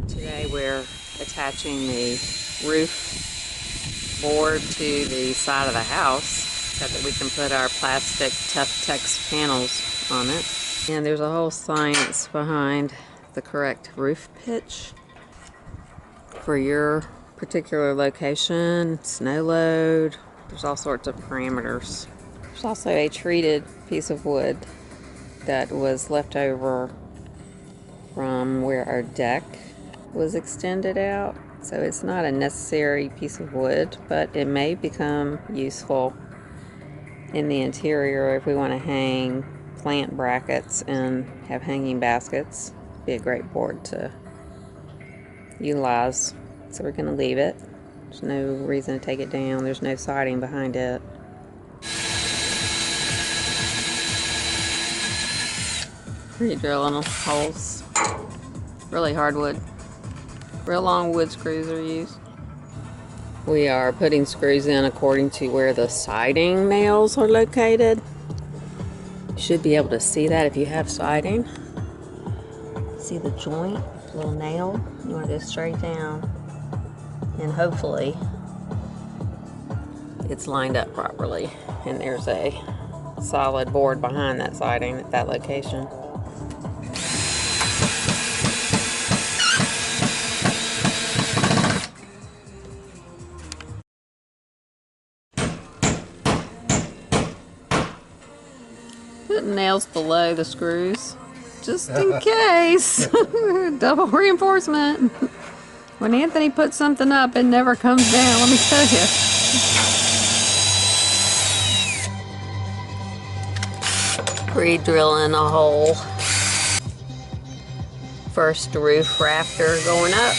Today we're attaching the roof board to the side of the house so that we can put our plastic Tuftex panels on it. And there's a whole science behind the correct roof pitch for your particular location, snow load. There's all sorts of parameters. There's also a treated piece of wood that was left over from where our deck was extended out. So it's not a necessary piece of wood, but it may become useful in the interior if we want to hang plant brackets and have hanging baskets. It'd be a great board to utilize. So we're going to leave it. There's no reason to take it down. There's no siding behind it. Re-drilling holes. Really hard wood. Real long wood screws are used. We are putting screws in according to where the siding nails are located. You should be able to see that if you have siding. See the joint, little nail? You want to go straight down. And hopefully it's lined up properly. And there's a solid board behind that siding at that location. Putting nails below the screws, just in case. Double reinforcement. When Anthony puts something up, it never comes down, let me tell you. Re-drilling a hole. First roof rafter going up.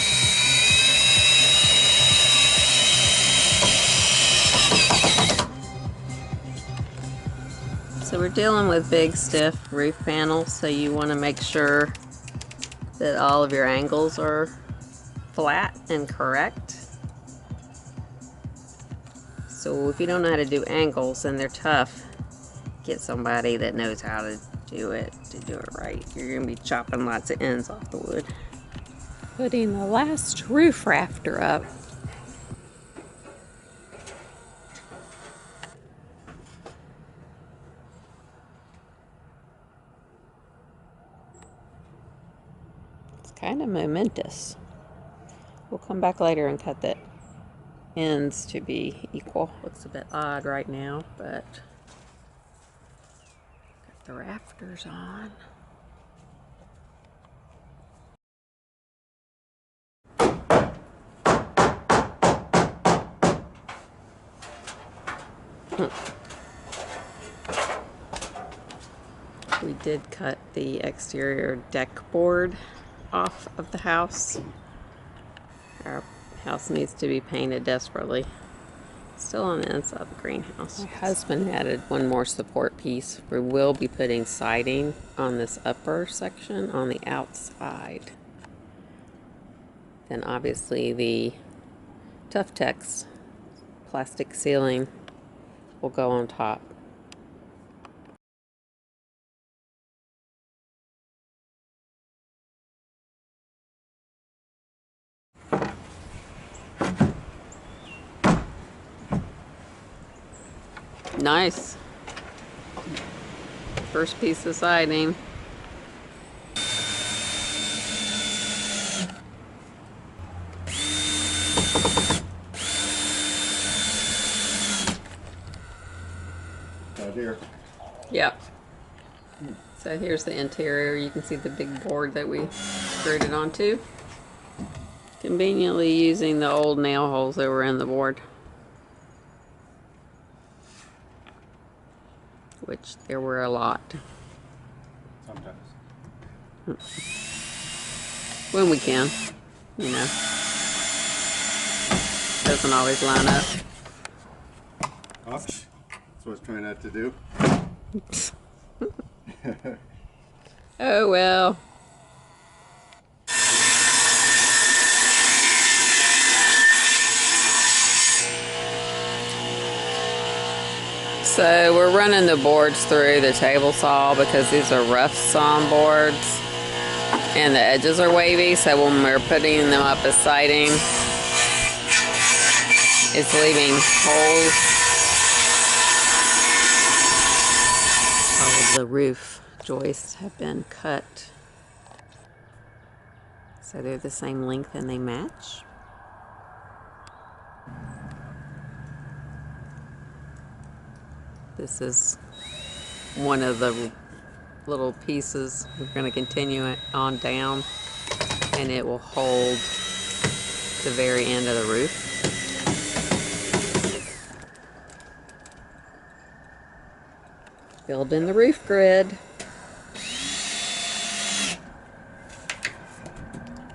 So we're dealing with big, stiff roof panels, so you want to make sure that all of your angles are flat and correct. So if you don't know how to do angles and they're tough, get somebody that knows how to do it right. You're going to be chopping lots of ends off the wood. Putting the last roof rafter up. Kind of momentous. We'll come back later and cut the ends to be equal. Looks a bit odd right now, but got the rafters on. We did cut the exterior deck board off of the house. Our house needs to be painted desperately. Still on the inside of the greenhouse. My husband added one more support piece. We will be putting siding on this upper section on the outside. Then obviously the Tuftex plastic ceiling will go on top. Nice. First piece of siding. Out here. Yep. So here's the interior. You can see the big board that we screwed it onto. Conveniently using the old nail holes that were in the board. Which there were a lot. Sometimes. When we can, you know. Doesn't always line up. That's what I was trying not to do. Oh well. So we're running the boards through the table saw because these are rough sawn boards. And the edges are wavy, so when we're putting them up as siding, it's leaving holes. All of the roof joists have been cut, so they're the same length and they match. This is one of the little pieces. We're going to continue it on down, and it will hold the very end of the roof. Building the roof grid.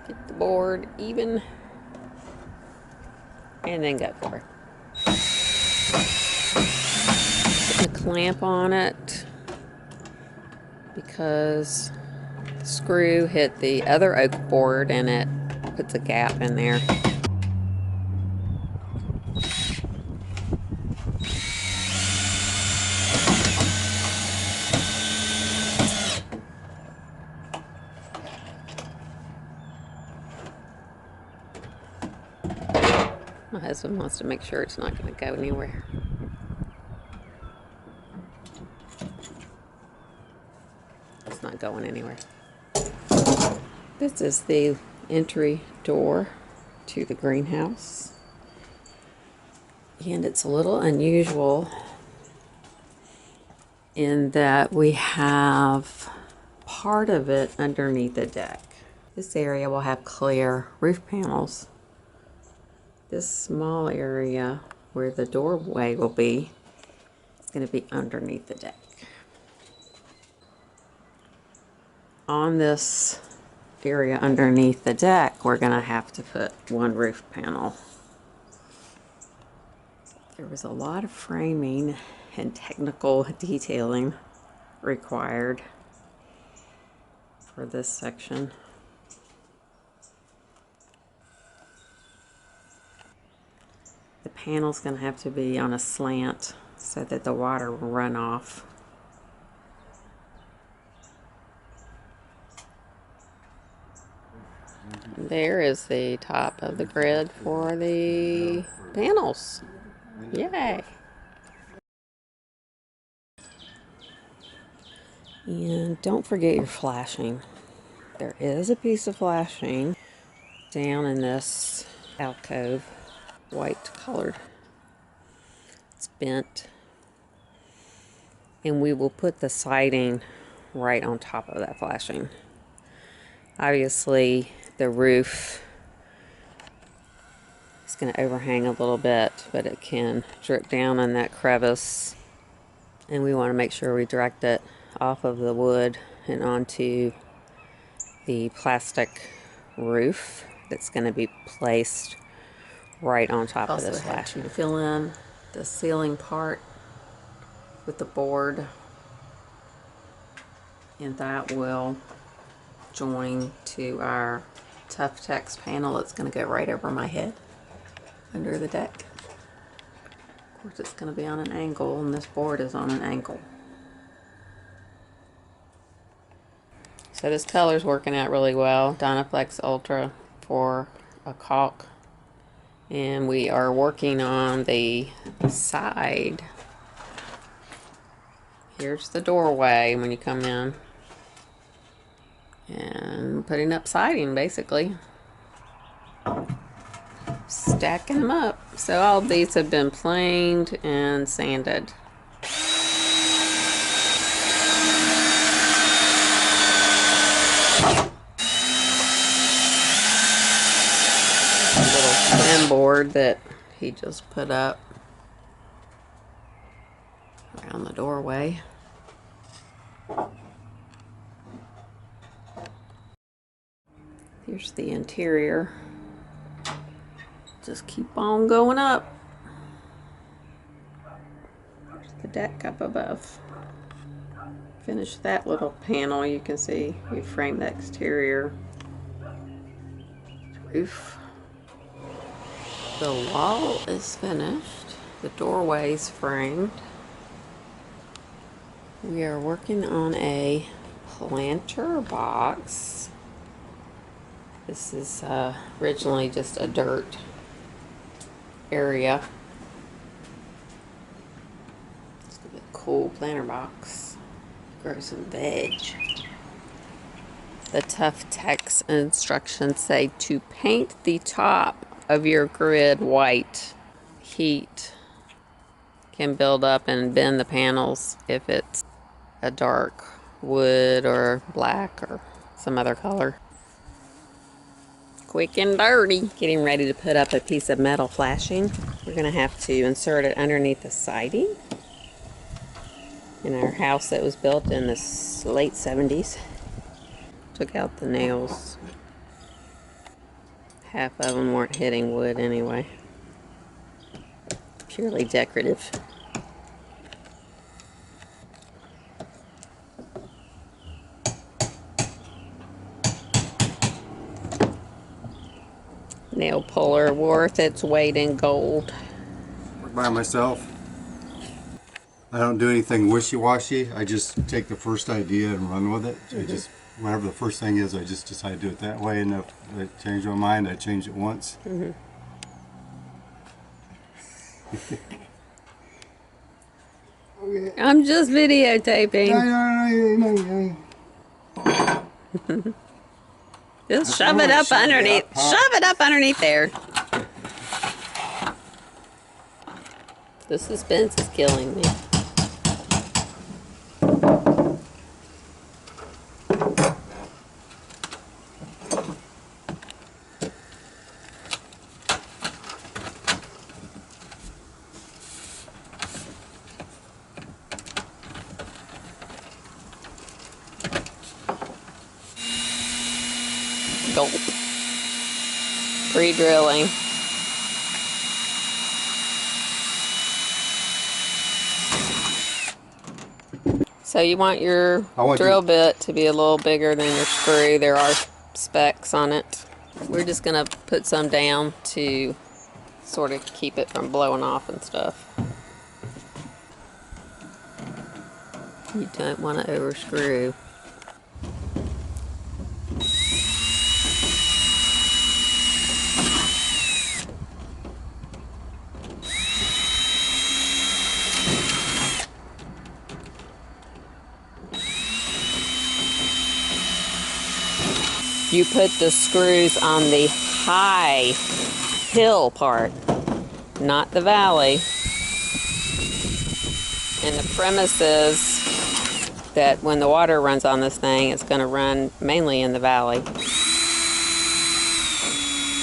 Get the board even, and then go for it. Putting a clamp on it because the screw hit the other oak board and it puts a gap in there. My husband wants to make sure it's not going to go anywhere. It's not going anywhere. This is the entry door to the greenhouse. And it's a little unusual in that we have part of it underneath the deck. This area will have clear roof panels. This small area where the doorway will be is going to be underneath the deck. On this area underneath the deck, we're going to have to put one roof panel. There was a lot of framing and technical detailing required for this section. The panel's going to have to be on a slant so that the water will run off. There is the top of the grid for the panels. Yay! And don't forget your flashing. There is a piece of flashing down in this alcove, white colored. It's bent. And we will put the siding right on top of that flashing. Obviously, the roof is going to overhang a little bit, but it can drip down in that crevice. And we want to make sure we direct it off of the wood and onto the plastic roof that's going to be placed right on top of this flashing. Fill in the ceiling part with the board, and that will join to our Tuftex panel. It's going to go right over my head under the deck. Of course, it's going to be on an angle, and this board is on an angle. So this color's working out really well. Dynaflex Ultra for a caulk. And we are working on the side. Here's the doorway when you come in. And putting up siding, basically. Stacking them up. So all of these have been planed and sanded. A little thin board that he just put up around the doorway. Here's the interior. Just keep on going up. There's the deck up above. Finish that little panel. You can see we framed the exterior. Roof. The wall is finished. The doorway's framed. We are working on a planter box This is originally just a dirt area. It's gonna be a cool planter box. Grow some veg. The Tuftex instructions say to paint the top of your grid white. Heat can build up and bend the panels if it's a dark wood or black or some other color. Quick and dirty. Getting ready to put up a piece of metal flashing. We're gonna have to insert it underneath the siding in our house that was built in the late 70s. Took out the nails. Half of them weren't hitting wood anyway. Purely decorative. Nail puller worth its weight in gold. Work by myself. I don't do anything wishy-washy. I just take the first idea and run with it. I just, whatever the first thing is, I just decide to do it that way. And if I change my mind, I change it once. Okay. I'm just videotaping. No. Just shove it up underneath. Shove it up underneath there. The suspense is killing me. Gulp. Pre-drilling. So you want your drill bit to be a little bigger than your screw. There are specs on it. We're just gonna put some down to sort of keep it from blowing off and stuff. You don't want to overscrew. You put the screws on the high hill part, not the valley. And the premise is that when the water runs on this thing, it's going to run mainly in the valley.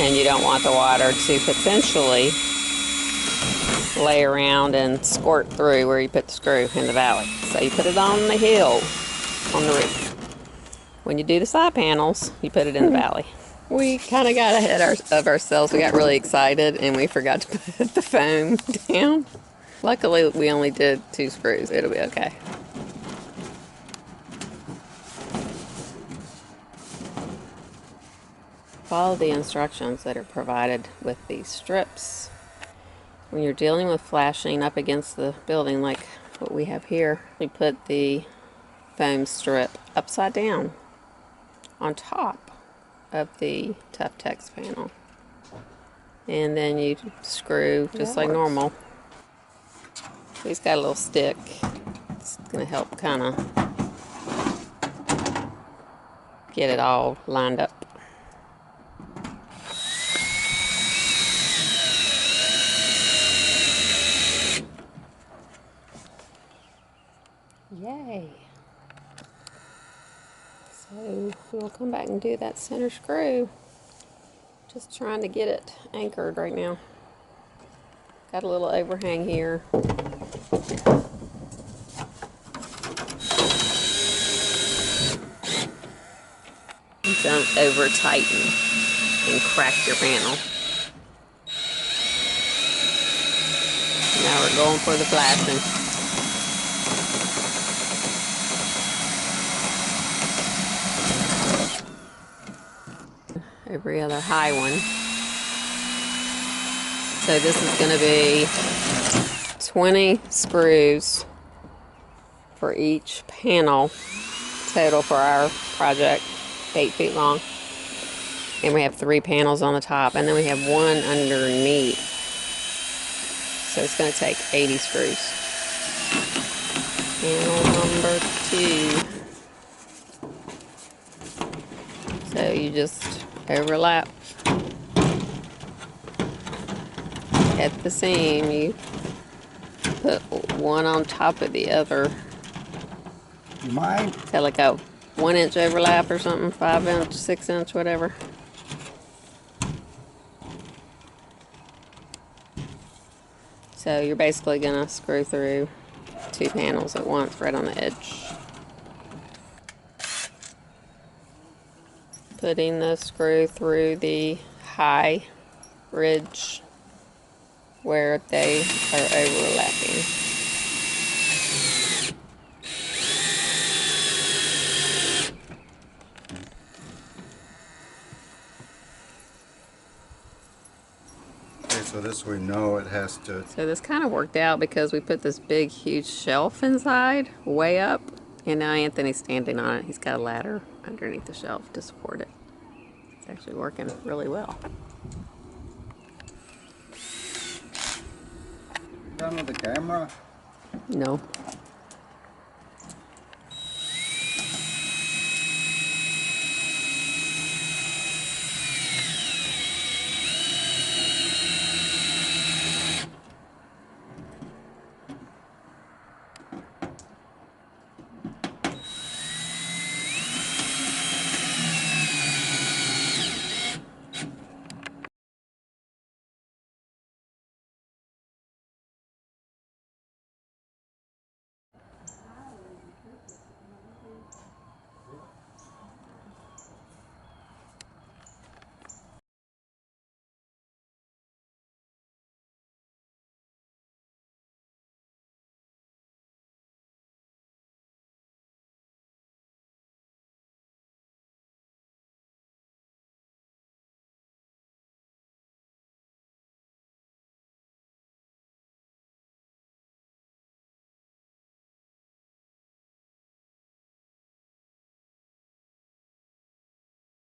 And you don't want the water to potentially lay around and squirt through where you put the screw in the valley. So you put it on the hill, on the roof. When you do the side panels, you put it in the valley. We kind of got ahead of ourselves. We got really excited and we forgot to put the foam down. Luckily, we only did 2 screws. It'll be okay. Follow the instructions that are provided with these strips. When you're dealing with flashing up against the building like what we have here, we put the foam strip upside down on top of the Tuftex panel. And then you screw just like normal. He's got a little stick. It's going to help kind of get it all lined up. Yay. So we'll come back and do that center screw. Just trying to get it anchored right now. Got a little overhang here. Don't over tighten and crack your panel. Now we're going for the flashing. Every other high one. So this is going to be 20 screws for each panel total for our project, 8 feet long. And we have 3 panels on the top, and then we have 1 underneath. So it's going to take 80 screws. Panel number 2. So you just overlap at the seam. You put one on top of the other. You mind? So like a 1-inch overlap or something, 5-inch, 6-inch, whatever. So you're basically gonna screw through 2 panels at once right on the edge. Putting the screw through the high ridge where they are overlapping. Okay, so this we know it has to. So this kind of worked out because we put this big, huge shelf inside, way up, and now Anthony's standing on it. He's got a ladder underneath the shelf to support it. It's actually working really well. Done with the camera? No.